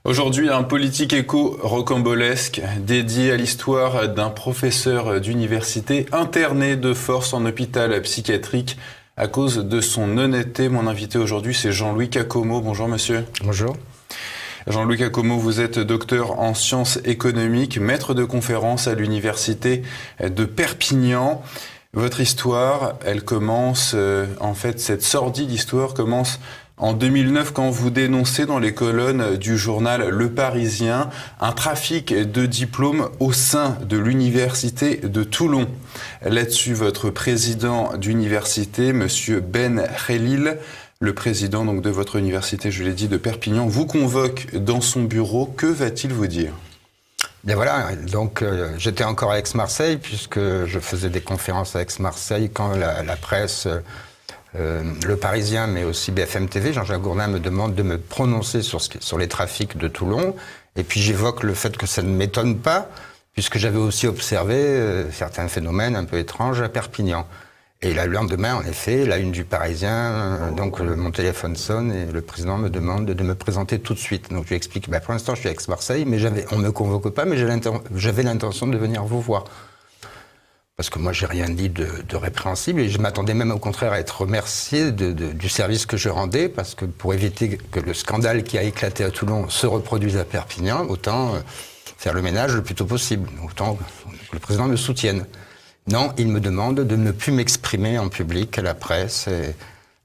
Aujourd'hui, un politique éco rocambolesque dédié à l'histoire d'un professeur d'université interné de force en hôpital psychiatrique à cause de son honnêteté. Mon invité aujourd'hui, c'est Jean-Louis Cacomot. Bonjour monsieur. Bonjour. Jean-Louis Cacomot, vous êtes docteur en sciences économiques, maître de conférences à l'université de Perpignan. Votre histoire, elle commence, cette sordide histoire commence en 2009, quand vous dénoncez dans les colonnes du journal Le Parisien un trafic de diplômes au sein de l'université de Toulon. Là-dessus, votre président d'université, monsieur Ben Khelil, le président donc de votre université, je l'ai dit, de Perpignan, vous convoque dans son bureau. Que va-t-il vous dire ? Bien voilà, donc j'étais encore à Aix-Marseille, puisque je faisais des conférences à Aix-Marseille quand la presse... Le Parisien, mais aussi BFM TV, Jean-Jacques Gourdin me demande de me prononcer sur les trafics de Toulon. Et puis j'évoque le fait que ça ne m'étonne pas, puisque j'avais aussi observé certains phénomènes un peu étranges à Perpignan. Et le lendemain, en effet, la une du Parisien, donc mon téléphone sonne et le président me demande de me présenter tout de suite. Donc je lui explique, pour l'instant je suis à Aix-Marseille, mais on ne me convoque pas, mais j'avais l'intention de venir vous voir. Parce que moi, j'ai rien dit de répréhensible et je m'attendais même au contraire à être remercié du service que je rendais, parce que pour éviter que le scandale qui a éclaté à Toulon se reproduise à Perpignan, autant faire le ménage le plus tôt possible, autant que le président me soutienne. Non, il me demande de ne plus m'exprimer en public à la presse et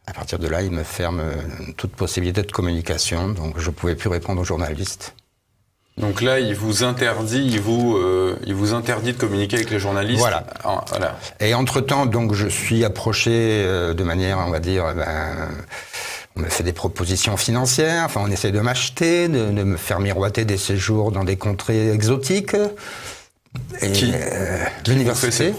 à partir de là, il me ferme toute possibilité de communication, donc je ne pouvais plus répondre aux journalistes. Donc là, il vous interdit de communiquer avec les journalistes. Voilà. Voilà. Et entre-temps, donc, je suis approché de manière, on va dire, on me fait des propositions financières, enfin, on essaie de m'acheter, de me faire miroiter des séjours dans des contrées exotiques. L'université,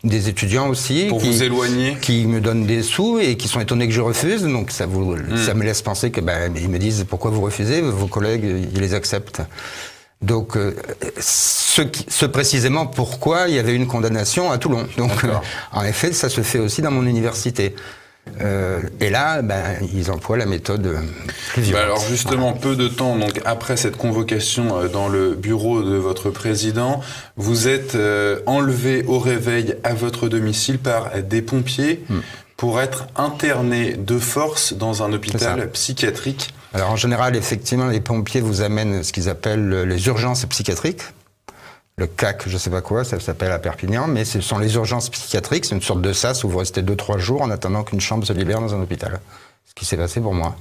des étudiants aussi, pour vous éloigner, qui me donnent des sous et qui sont étonnés que je refuse. Donc ça me laisse penser que ils me disent pourquoi vous refusez, vos collègues ils les acceptent. Donc ce précisément pourquoi il y avait une condamnation à Toulon. Donc en effet ça se fait aussi dans mon université. Et là, ils emploient la méthode plus violente. Alors justement, peu de temps donc après cette convocation dans le bureau de votre président, vous êtes enlevé au réveil à votre domicile par des pompiers pour être interné de force dans un hôpital psychiatrique. Alors en général, effectivement, les pompiers vous amènent ce qu'ils appellent les urgences psychiatriques. Le CAC, je ne sais pas quoi, ça s'appelle à Perpignan, mais ce sont les urgences psychiatriques, c'est une sorte de sas où vous restez 2-3 jours en attendant qu'une chambre se libère dans un hôpital. Ce qui s'est passé pour moi.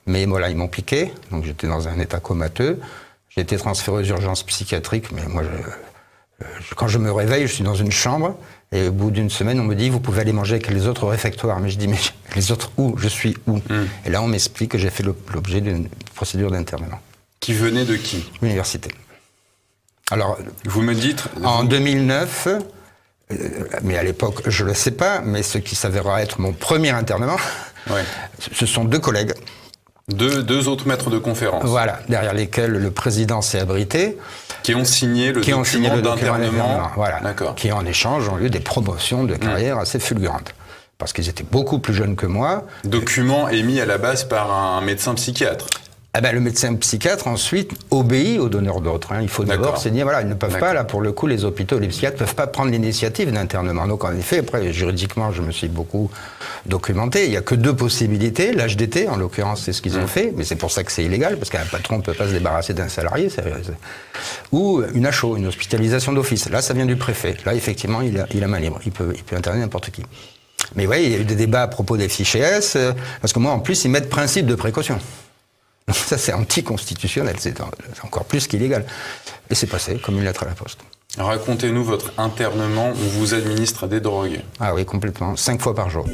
Mais voilà, ils m'ont piqué, donc j'étais dans un état comateux. J'ai été transféré aux urgences psychiatriques, mais moi, quand je me réveille, je suis dans une chambre, et au bout d'une semaine, on me dit, vous pouvez aller manger avec les autres réfectoires. Mais je dis, mais les autres où? Je suis où? Et là, on m'explique que j'ai fait l'objet d'une procédure d'internement. Qui venait de qui? L'université. Alors, vous me dites... En 2009, mais à l'époque, je ne le sais pas, mais ce qui s'avérera être mon premier internement, ce sont deux collègues. Deux autres maîtres de conférence. Voilà, derrière lesquels le président s'est abrité. Qui ont signé le document d'internement. Voilà, qui en échange ont eu des promotions de carrière assez fulgurantes. Parce qu'ils étaient beaucoup plus jeunes que moi. Document émis à la base par un médecin psychiatre. Le médecin psychiatre, ensuite, obéit aux donneurs d'ordre. Il faut d'abord signer. Voilà, ils ne peuvent pas, là, pour le coup, les hôpitaux, les psychiatres ne peuvent pas prendre l'initiative d'internement. Donc, en effet, après, juridiquement, je me suis beaucoup documenté. Il n'y a que deux possibilités. L'HDT, en l'occurrence, c'est ce qu'ils ont fait. Mais c'est pour ça que c'est illégal, parce qu'un patron ne peut pas se débarrasser d'un salarié. Ou une HO, une hospitalisation d'office. Là, ça vient du préfet. Là, effectivement, il a main libre. Il peut interner n'importe qui. Mais oui, il y a eu des débats à propos des fichiers S, parce que moi, en plus, ils mettent principe de précaution. Ça, c'est anticonstitutionnel, c'est encore plus qu'illégal. Et c'est passé comme une lettre à la poste. Racontez-nous votre internement, on vous administre des drogues. Ah oui, complètement, 5 fois par jour.